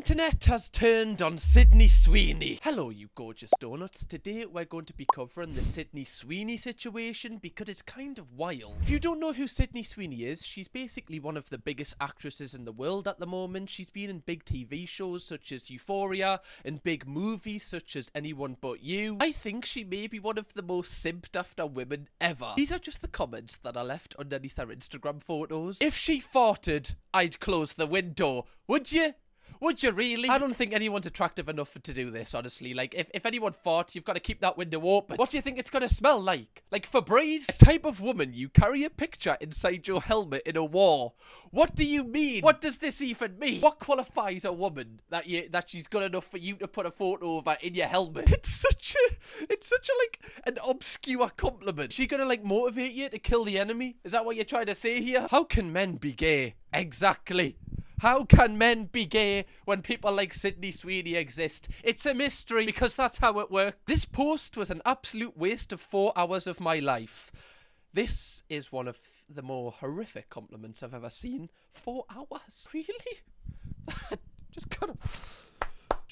internet has turned on Sydney Sweeney. Hello, you gorgeous donuts. Today we're going to be covering the Sydney Sweeney situation because it's kind of wild. If you don't know who Sydney Sweeney is, she's basically one of the biggest actresses in the world at the moment. She's been in big TV shows such as Euphoria and big movies such as Anyone But You. I think she may be one of the most simped after women ever. These are just the comments that are left underneath her Instagram photos. If she farted, I'd close the window. Would you? Would you really? I don't think anyone's attractive enough to do this, honestly. Like, if anyone farts, you've got to keep that window open. What do you think it's going to smell like? Like Febreze? A type of woman you carry a picture inside your helmet in a war. What do you mean? What does this even mean? What qualifies a woman that she's good enough for you to put a photo of her in your helmet? It's such a like an obscure compliment. She gonna like motivate you to kill the enemy? Is that what you're trying to say here? How can men be gay? Exactly. How can men be gay when people like Sydney Sweeney exist? It's a mystery because that's how it works. This post was an absolute waste of 4 hours of my life. This is one of the more horrific compliments I've ever seen. 4 hours? Really? Just kind of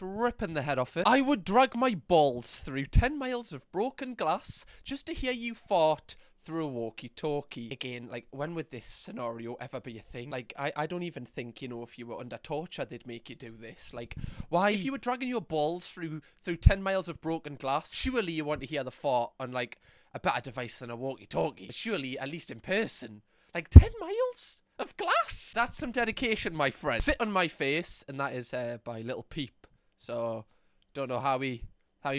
ripping the head off it. I would drag my balls through 10 miles of broken glass just to hear you fart through a walkie-talkie. Again, like, when would this scenario ever be a thing? Like, I don't even think, you know, if you were under torture, they'd make you do this. Like, why? If you were dragging your balls through 10 miles of broken glass, surely you want to hear the fart on, like, a better device than a walkie-talkie. Surely, at least in person. Like, 10 miles of glass? That's some dedication, my friend. Sit on my face, and that is by Little Peep. So, don't know how he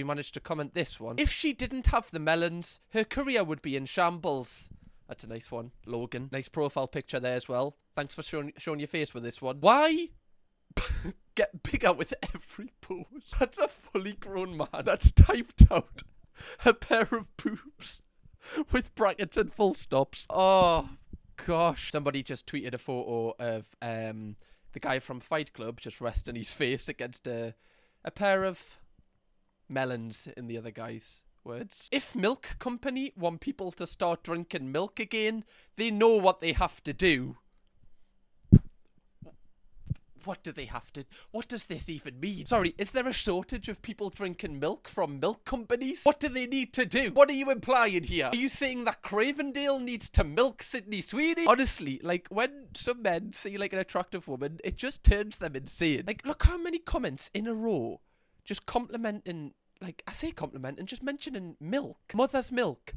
managed to comment this one. If she didn't have the melons, her career would be in shambles. That's a nice one, Logan. Nice profile picture there as well. Thanks for showing your face with this one. Why get bigger with every pose? That's a fully grown man that's typed out a pair of boobs with brackets and full stops. Oh, gosh. Somebody just tweeted a photo of the guy from Fight Club just resting his face against a pair of melons, in the other guy's words. If milk company want people to start drinking milk again, they know what they have to do. What do they have to... What does this even mean? Sorry, is there a shortage of people drinking milk from milk companies? What do they need to do? What are you implying here? Are you saying that Cravendale needs to milk Sydney Sweeney? Honestly, like, when some men see, like, an attractive woman, it just turns them insane. Like, look how many comments in a row just complimenting, like, I say complimenting, just mentioning milk. Mother's milk.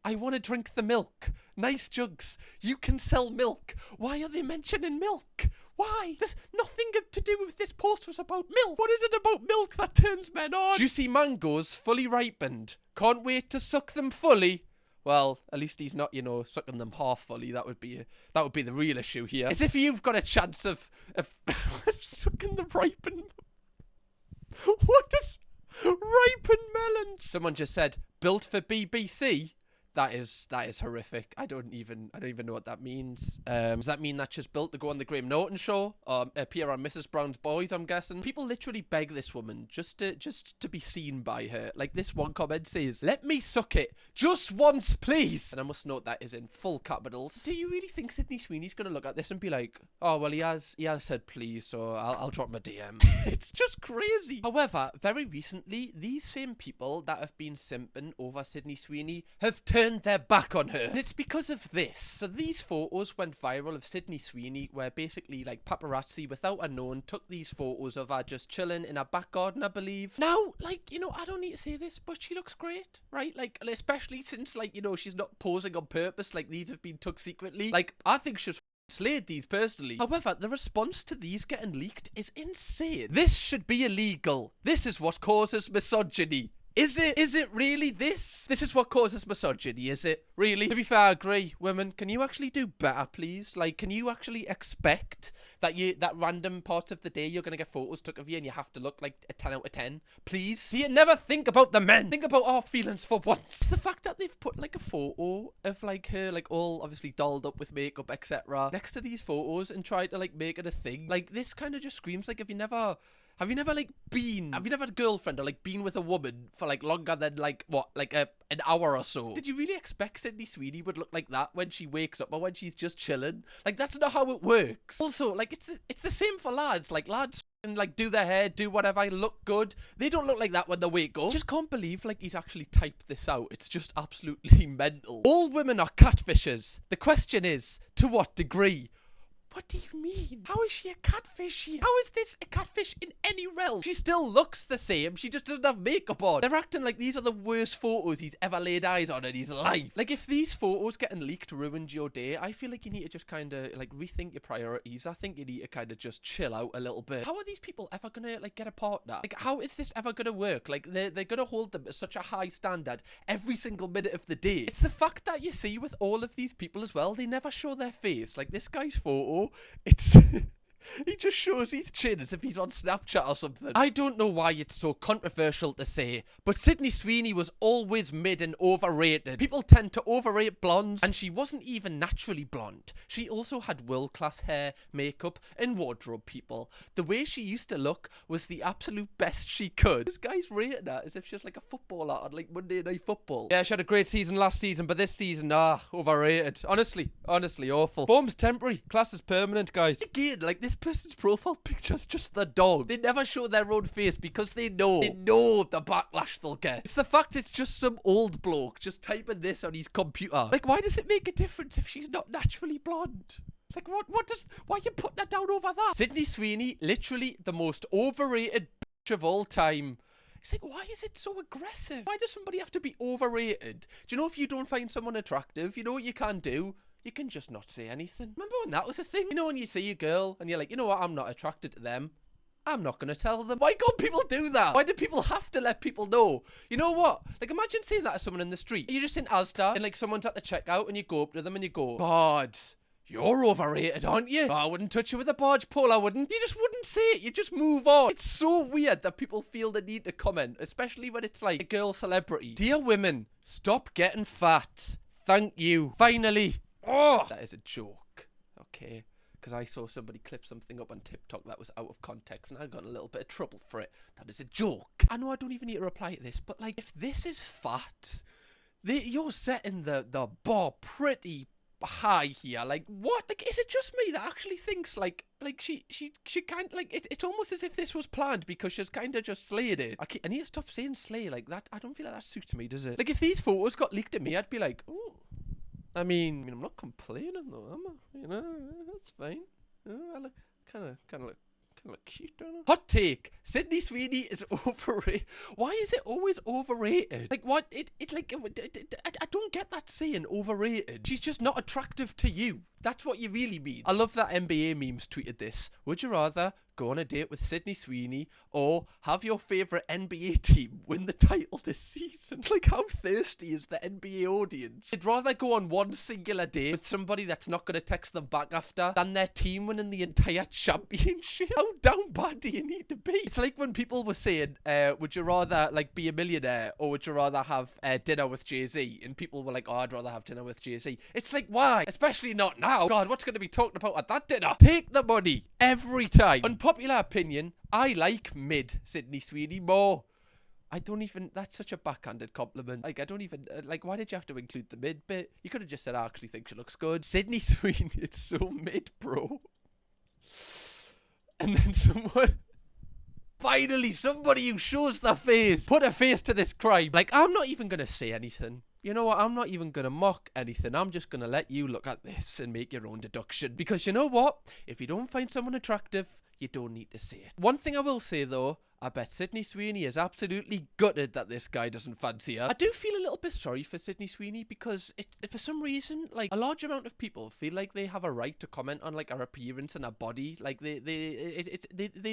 I want to drink the milk. Nice jugs. You can sell milk. Why are they mentioning milk? Why? There's nothing to do with this post was about milk. What is it about milk that turns men on? Juicy mangoes, fully ripened. Can't wait to suck them fully. Well, at least he's not, you know, sucking them half fully. That would be the real issue here. As if you've got a chance of sucking the ripened. What does ripened melons? Someone just said, built for BBC. That is horrific. I don't even know what that means. Does that mean that's just built to go on the Graham Norton show? Appear on Mrs. Brown's Boys, I'm guessing. People literally beg this woman just to be seen by her. Like, this one comment says, let me suck it just once, please. And I must note that is in full capitals. Do you really think Sydney Sweeney's gonna look at this and be like, oh, well, he has said please, so I'll drop my DM. It's just crazy. However, very recently, these same people that have been simping over Sydney Sweeney have turned their back on her. And it's because of this. So these photos went viral of Sydney Sweeney where basically, like, paparazzi without her knowing took these photos of her just chilling in her back garden, I believe. Now, like, you know, I don't need to say this, but she looks great, right? Like, especially since, like, you know, she's not posing on purpose, like these have been took secretly. Like, I think she's slayed these personally. However, the response to these getting leaked is insane. This should be illegal. This is what causes misogyny. Is it really this? This is what causes misogyny, is it? Really? To be fair, I agree. Women, can you actually do better, please? Like, can you actually expect that random part of the day you're gonna get photos took of you and you have to look like a 10 out of 10? Please? Do you never think about the men? Think about our feelings for once. The fact that they've put, like, a photo of, like, her, like, all obviously dolled up with makeup, etc. next to these photos and tried to, like, make it a thing. Like, this kind of just screams like, have you never had a girlfriend or, like, been with a woman for, like, longer than, like, what, like, an hour or so? Did you really expect Sydney Sweeney would look like that when she wakes up or when she's just chilling? Like, that's not how it works. Also, like, it's the same for lads. Like, lads and like do their hair, do whatever, look good. They don't look like that when they wake up. I just can't believe like he's actually typed this out. It's just absolutely mental. All women are catfishers. The question is, to what degree? What do you mean? How is she a catfish here? How is this a catfish in any realm? She still looks the same. She just doesn't have makeup on. They're acting like these are the worst photos he's ever laid eyes on in his life. Like, if these photos getting leaked ruined your day, I feel like you need to just kind of, like, rethink your priorities. I think you need to kind of just chill out a little bit. How are these people ever gonna, like, get a partner? Like, how is this ever gonna work? Like, they're gonna hold them at such a high standard every single minute of the day. It's the fact that you see with all of these people as well, they never show their face. Like, this guy's photo, it's he just shows his chin as if he's on Snapchat or something. I don't know why it's so controversial to say, but Sydney Sweeney was always mid and overrated. People tend to overrate blondes, and she wasn't even naturally blonde. She also had world-class hair, makeup, and wardrobe people. The way she used to look was the absolute best she could. This guy's rating her as if she's like a footballer on like Monday Night Football. Yeah, she had a great season last season, but this season, overrated. Honestly, awful. Form's temporary, class is permanent, guys. Again, like, this person's profile picture's just the dog. They never show their own face because they know the backlash they'll get. It's the fact it's just some old bloke just typing this on his computer. Like, why does it make a difference if she's not naturally blonde? Like, why are you putting her down over that? Sydney Sweeney, literally the most overrated bitch of all time. It's like, why is it so aggressive? Why does somebody have to be overrated? Do you know if you don't find someone attractive, you know what you can do? You can just not say anything. Remember when that was a thing? You know when you see a girl and you're like, you know what, I'm not attracted to them. I'm not going to tell them. Why can't people do that? Why do people have to let people know? You know what? Like, imagine saying that to someone in the street. You're just in Asda and like someone's at the checkout and you go up to them and you go, God, you're overrated, aren't you? Oh, I wouldn't touch you with a barge pole, I wouldn't. You just wouldn't say it. You just move on. It's so weird that people feel the need to comment, especially when it's like a girl celebrity. Dear women, stop getting fat. Thank you. Finally. Oh, that is a joke. Okay. Because I saw somebody clip something up on TikTok that was out of context and I got in a little bit of trouble for it. That is a joke. I know I don't even need to reply to this, but like, if this is fat, you're setting the bar pretty high here. Like, what? Like, is it just me that actually thinks like she kind of like it's almost as if this was planned because she's kind of just slayed it. I need to stop saying slay like that. I don't feel like that suits me, does it? Like, if these photos got leaked at me, I'd be like, oh. I mean, I'm not complaining though, am I? You know, that's fine. I look kind of look cute, don't I? Hot take: Sydney Sweeney is overrated. Why is it always overrated? Like, what? I don't get that saying overrated. She's just not attractive to you. That's what you really mean. I love that NBA memes tweeted this. Would you rather go on a date with Sydney Sweeney or have your favourite NBA team win the title this season? It's like, how thirsty is the NBA audience? They'd rather go on one singular date with somebody that's not going to text them back after than their team winning the entire championship. How down bad do you need to be? It's like when people were saying, would you rather like be a millionaire or would you rather have dinner with Jay-Z? And people were like, oh, I'd rather have dinner with Jay-Z. It's like, why? Especially not now. God, what's going to be talked about at that dinner? Take the money every time. Unpopular opinion, I like mid Sydney Sweeney more. I don't even, that's such a backhanded compliment. Like, I don't even, like, why did you have to include the mid bit? You could have just said, I actually think she looks good. Sydney Sweeney, it's so mid, bro. And then someone, finally, somebody who shows their face, put a face to this crime. Like, I'm not even going to say anything. You know what? I'm not even going to mock anything. I'm just going to let you look at this and make your own deduction. Because you know what? If you don't find someone attractive, you don't need to say it. One thing I will say, though, I bet Sydney Sweeney is absolutely gutted that this guy doesn't fancy her. I do feel a little bit sorry for Sydney Sweeney because for some reason, like, a large amount of people feel like they have a right to comment on, like, her appearance and her body. Like, they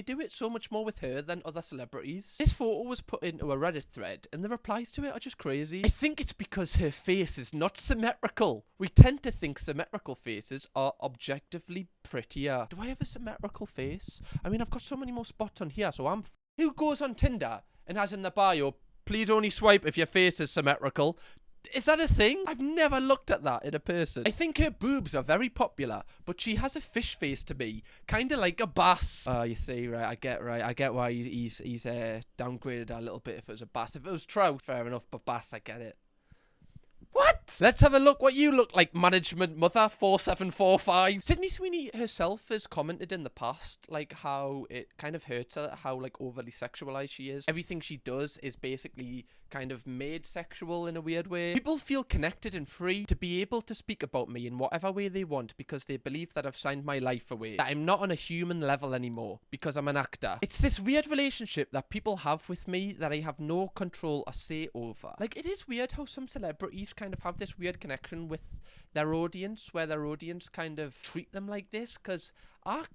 do it so much more with her than other celebrities. This photo was put into a Reddit thread and the replies to it are just crazy. I think it's because her face is not symmetrical. We tend to think symmetrical faces are objectively prettier. Do I have a symmetrical face? I mean, I've got so many more spots on here, so I'm... Who goes on Tinder and has in the bio, please only swipe if your face is symmetrical? Is that a thing? I've never looked at that in a person. I think her boobs are very popular, but she has a fish face to me. Kind of like a bass. Oh, you see, right, I get why he's downgraded a little bit if it was a bass. If it was trout, fair enough, but bass, I get it. What? Let's have a look what you look like, management mother 4745. Sydney Sweeney herself has commented in the past, like, how it kind of hurts her, how, like, overly sexualized she is. Everything she does is basically kind of made sexual in a weird way. People feel connected and free to be able to speak about me in whatever way they want because they believe that I've signed my life away, that I'm not on a human level anymore because I'm an actor. It's this weird relationship that people have with me that I have no control or say over. Like, it is weird how some celebrities kind of have this weird connection with their audience, where their audience kind of treat them like this, because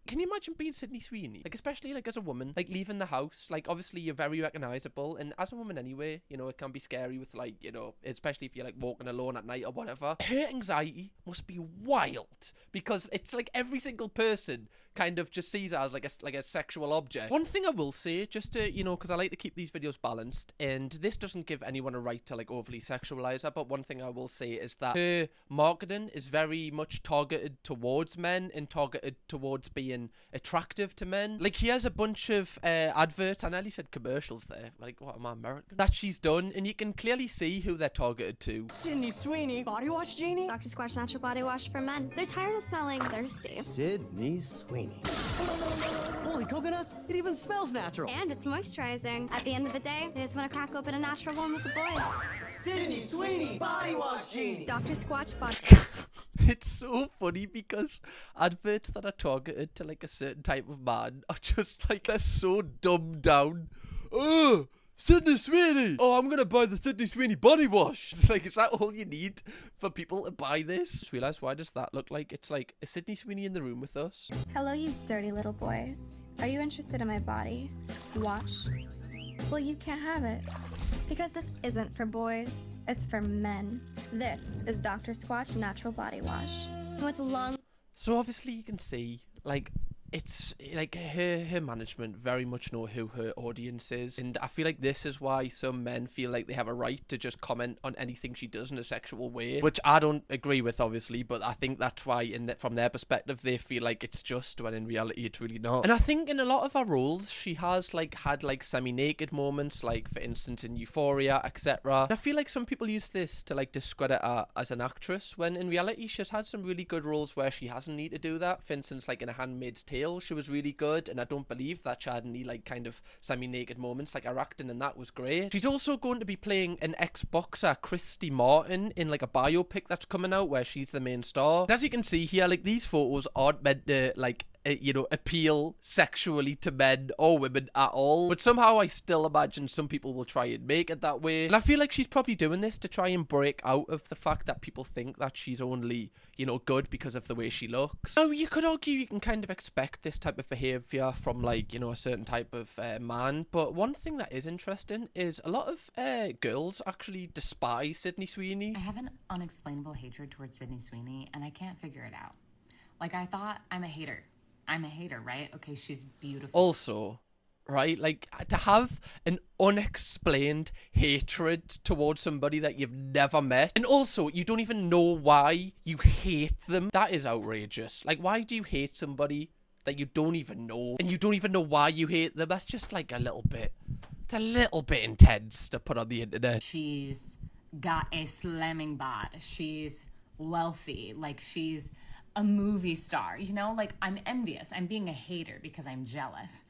can you imagine being Sydney Sweeney? Like, especially, like, as a woman, like, leaving the house, like, obviously, you're very recognizable, and as a woman anyway, you know, it can be scary with, like, you know, especially if you're, like, walking alone at night or whatever. Her anxiety must be wild, because it's, like, every single person kind of just sees her as, like a sexual object. One thing I will say, just to, you know, because I like to keep these videos balanced, and this doesn't give anyone a right to, like, overly sexualize her, but one thing I will say is that her marketing is very much targeted towards men and targeted towards being attractive to men. Like, he has a bunch of adverts, I nearly said commercials there, like, what am I, American? That she's done, and you can clearly see who they're targeted to. Sydney Sweeney Body Wash Genie. Dr. Squatch Natural Body Wash for men. They're tired of smelling thirsty. Sydney Sweeney. Holy coconuts, it even smells natural. And it's moisturizing. At the end of the day, they just want to crack open a natural one with the boys. Sydney Sweeney Body Wash Genie. Dr. Squatch Body. It's so funny because adverts that are targeted to, like, a certain type of man are just, like, they're so dumbed down. Oh, Sydney Sweeney! Oh, I'm gonna buy the Sydney Sweeney body wash. It's like, is that all you need for people to buy this? Just realised, why does that look like? It's like, is Sydney Sweeney in the room with us? Hello, you dirty little boys. Are you interested in my body? Wash? Well, you can't have it. Because this isn't for boys, it's for men. This is Dr. Squatch Natural Body Wash. With long... So obviously you can see, like, it's like her management very much know who her audience is, and I feel like this is why some men feel like they have a right to just comment on anything she does in a sexual way, which I don't agree with, obviously, but I think that's why from their perspective they feel like it's just, when in reality it's really not. And I think in a lot of her roles she has, like, had, like, semi-naked moments, like, for instance, in Euphoria, etc. And I feel like some people use this to, like, discredit her as an actress, when in reality she's had some really good roles where she hasn't need to do that. For instance, like in A Handmaid's Tale, she was really good, and I don't believe that she had any, like, kind of semi-naked moments. Like, her acting in that was great. She's also going to be playing an ex-boxer, Christy Martin, in, like, a biopic that's coming out where she's the main star. And as you can see here, like, these photos aren't meant to, like, you know, appeal sexually to men or women at all, but somehow I still imagine some people will try and make it that way, and I feel like she's probably doing this to try and break out of the fact that people think that she's only, you know, good because of the way she looks. Now, you could argue you can kind of expect this type of behaviour from, like, you know, a certain type of man, but one thing that is interesting is a lot of girls actually despise Sydney Sweeney. I have an unexplainable hatred towards Sydney Sweeney, and I can't figure it out. Like, I thought, I'm a hater, right? Okay, she's beautiful. Also, right, like, to have an unexplained hatred towards somebody that you've never met, and also you don't even know why you hate them, that is outrageous. Like, why do you hate somebody that you don't even know, and you don't even know why you hate them? That's just, like, a little bit, it's a little bit intense to put on the internet. She's got a slamming bod. She's wealthy. Like, she's a movie star, you know? Like, I'm envious. I'm being a hater because I'm jealous.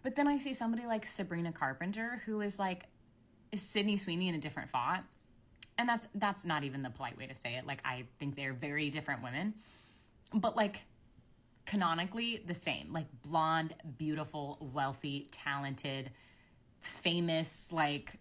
But then I see somebody like Sabrina Carpenter, who is like Sydney Sweeney in a different font. And that's not even the polite way to say it. Like, I think they're very different women. But, like, canonically the same. Like, blonde, beautiful, wealthy, talented, famous, like...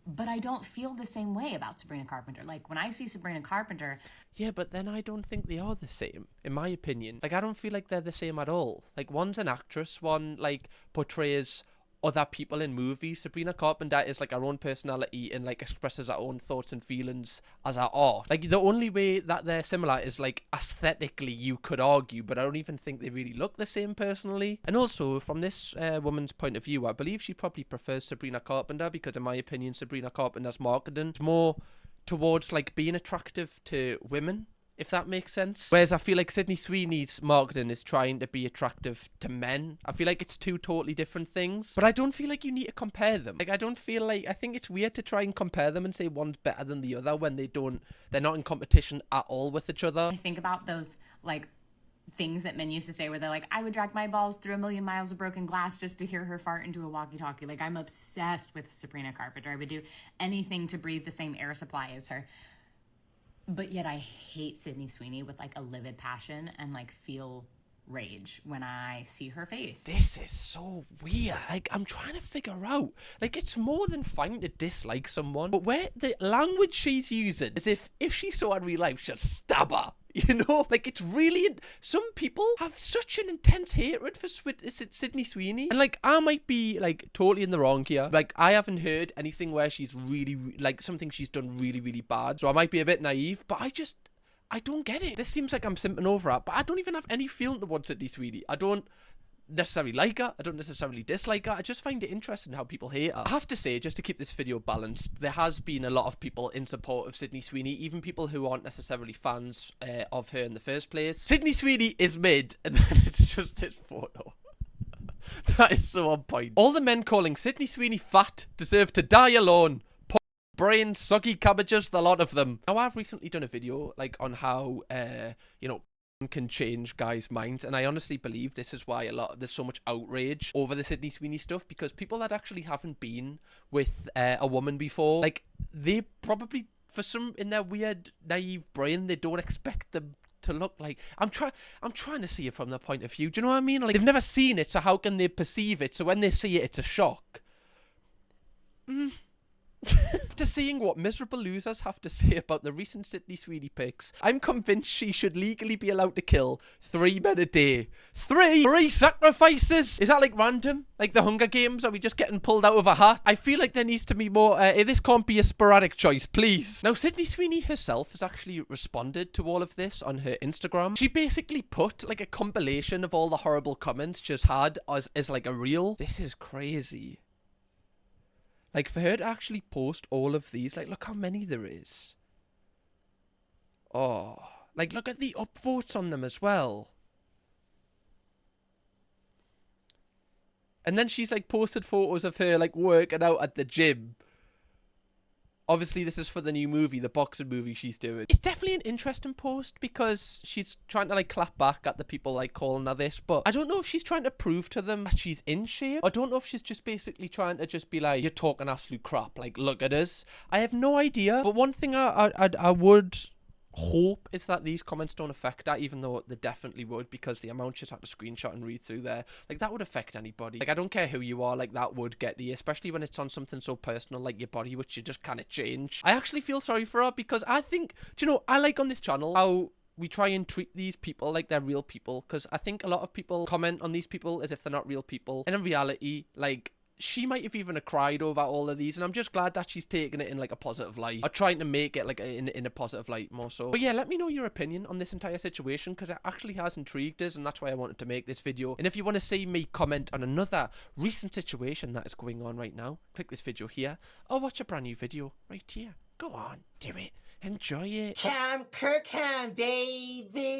But I don't feel the same way about Sabrina Carpenter. Like, when I see Sabrina Carpenter... Yeah, but then I don't think they are the same, in my opinion. Like, I don't feel like they're the same at all. Like, one's an actress, one, like, portrays other people in movies. Sabrina Carpenter is, like, her own personality and, like, expresses her own thoughts and feelings as her art. Like, the only way that they're similar is, like, aesthetically you could argue, but I don't even think they really look the same personally. And also, from this woman's point of view, I believe she probably prefers Sabrina Carpenter because, in my opinion, Sabrina Carpenter's marketing is more towards, like, being attractive to women, if that makes sense. Whereas I feel like Sydney Sweeney's marketing is trying to be attractive to men. I feel like it's two totally different things, but I don't feel like you need to compare them. Like, I don't feel like, I think it's weird to try and compare them and say one's better than the other when they're not in competition at all with each other. I think about those, like, things that men used to say where they're like, I would drag my balls through a million miles of broken glass just to hear her fart into a walkie-talkie. Like, I'm obsessed with Sabrina Carpenter. I would do anything to breathe the same air supply as her. But yet I hate Sydney Sweeney with, like, a livid passion and, like, feel rage when I see her face. This is so weird. Like, I'm trying to figure out, like, it's more than fine to dislike someone, but where the language she's using is if she saw her in real life, she'd stab her. You know, like, it's really, some people have such an intense hatred for Sydney Sweeney, and like, I might be like totally in the wrong here. Like, I haven't heard anything where she's really, like, something she's done really, really bad, so I might be a bit naive, but I don't get it. This seems like I'm simping over her, but I don't even have any feeling towards Sydney Sweeney. I don't necessarily like her. I don't necessarily dislike her. I just find it interesting how people hate her. I have to say, just to keep this video balanced, there has been a lot of people in support of Sydney Sweeney, even people who aren't necessarily fans of her in the first place. Sydney Sweeney is mid, and then it's just this photo. That is so on point. All the men calling Sydney Sweeney fat deserve to die alone. Brain, soggy cabbages, the lot of them. Now, I've recently done a video, like, on how, you know, can change guys' minds, and I honestly believe this is why there's so much outrage over the Sydney Sweeney stuff, because people that actually haven't been with a woman before, like, they probably, for some, in their weird naive brain, they don't expect them to look like, I'm trying to see it from their point of view, do you know what I mean? Like, they've never seen it, so how can they perceive it? So when they see it, it's a shock. After seeing what miserable losers have to say about the recent Sydney Sweeney pics, I'm convinced she should legally be allowed to kill 3 men a day. 3 sacrifices? Is that like random? Like the Hunger Games? Are we just getting pulled out of a hat? I feel like there needs to be more, this can't be a sporadic choice, please. Now, Sydney Sweeney herself has actually responded to all of this on her Instagram. She basically put like a compilation of all the horrible comments she's had as like a reel. This is crazy. Like, for her to actually post all of these, like, look how many there is. Oh, like, look at the upvotes on them as well. And then she's, like, posted photos of her, like, working out at the gym. Obviously, this is for the new movie, the boxing movie she's doing. It's definitely an interesting post because she's trying to, like, clap back at the people, like, calling her this. But I don't know if she's trying to prove to them that she's in shape. I don't know if she's just basically trying to just be like, you're talking absolute crap. Like, look at us. I have no idea. But one thing I would hope is that these comments don't affect her, even though they definitely would, because the amount she's had to screenshot and read through there, like, that would affect anybody. Like, I don't care who you are, like, that would get to you, especially when it's on something so personal like your body, which you just kind of change. I actually feel sorry for her because I think, do you know, I like on this channel how we try and treat these people like they're real people, because I think a lot of people comment on these people as if they're not real people, and in reality, like, she might have even cried over all of these, and I'm just glad that she's taking it in like a positive light, or trying to make it like in a positive light more so. But yeah, let me know your opinion on this entire situation, because it actually has intrigued us, and that's why I wanted to make this video. And if you want to see me comment on another recent situation that is going on right now, click this video here, or watch a brand new video right here. Go on, do it, enjoy it. Kirkham, baby.